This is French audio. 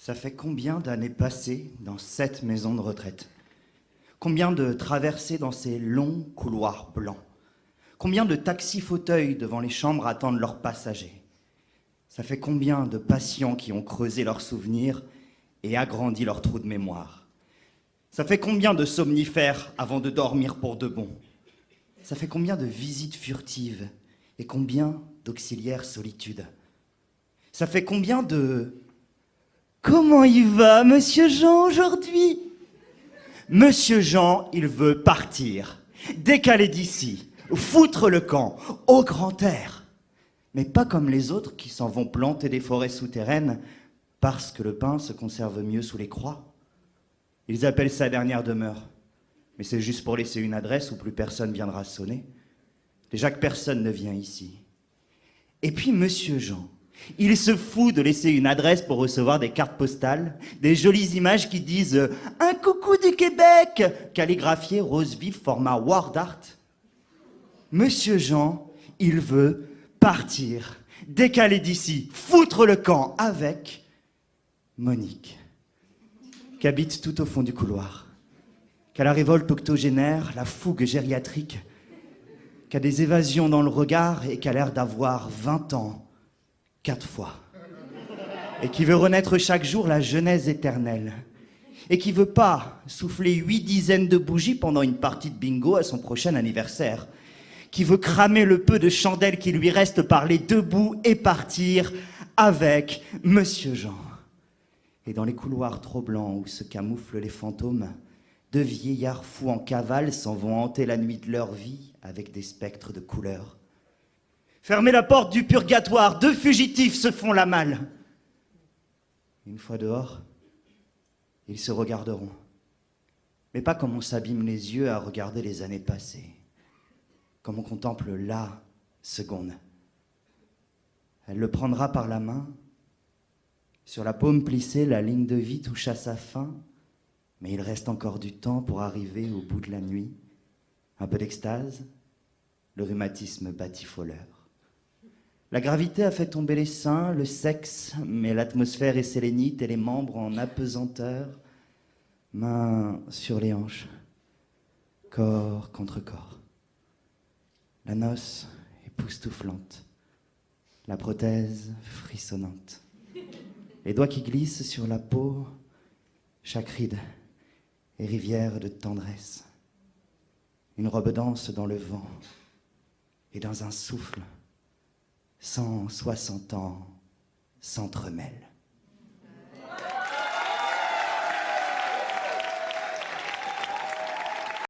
Ça fait combien d'années passées dans cette maison de retraite? Combien de traversées dans ces longs couloirs blancs? Combien de taxis-fauteuils devant les chambres attendent leurs passagers? Ça fait combien de patients qui ont creusé leurs souvenirs et agrandi leurs trous de mémoire? Ça fait combien de somnifères avant de dormir pour de bon? Ça fait combien de visites furtives et combien d'auxiliaires solitude? Ça fait combien de... Comment il va, Monsieur Jean, aujourd'hui? Monsieur Jean, il veut partir, décaler d'ici, foutre le camp, au grand air. Mais pas comme les autres qui s'en vont planter des forêts souterraines parce que le pain se conserve mieux sous les croix. Ils appellent ça dernière demeure. Mais c'est juste pour laisser une adresse où plus personne viendra sonner. Déjà que personne ne vient ici. Et puis Monsieur Jean, il se fout de laisser une adresse pour recevoir des cartes postales, des jolies images qui disent « Un coucou du Québec !» calligraphiées rose vif format Word Art. Monsieur Jean, il veut partir, décaler d'ici, foutre le camp avec Monique, qui habite tout au fond du couloir, qui a la révolte octogénaire, la fougue gériatrique, qui a des évasions dans le regard et qui a l'air d'avoir 20 ans, 4 fois, et qui veut renaître chaque jour la genèse éternelle, et qui veut pas souffler 8 dizaines de bougies pendant une partie de bingo à son prochain anniversaire, qui veut cramer le peu de chandelle qui lui reste par les deux bouts et partir avec Monsieur Jean. Et dans les couloirs trop blancs où se camouflent les fantômes, 2 vieillards fous en cavale s'en vont hanter la nuit de leur vie avec des spectres de couleur. Fermez la porte du purgatoire, 2 fugitifs se font la malle. Une fois dehors, ils se regarderont. Mais pas comme on s'abîme les yeux à regarder les années passées. Comme on contemple la seconde. Elle le prendra par la main. Sur la paume plissée, la ligne de vie touche à sa fin. Mais il reste encore du temps pour arriver au bout de la nuit. Un peu d'extase, le rhumatisme batifoleur. La gravité a fait tomber les seins, le sexe, mais l'atmosphère est sélénite et les membres en apesanteur. Mains sur les hanches, corps contre corps. La noce époustouflante, la prothèse frissonnante. Les doigts qui glissent sur la peau, chaque ride est rivière de tendresse. Une robe danse dans le vent et dans un souffle. 160 ans s'entremêlent.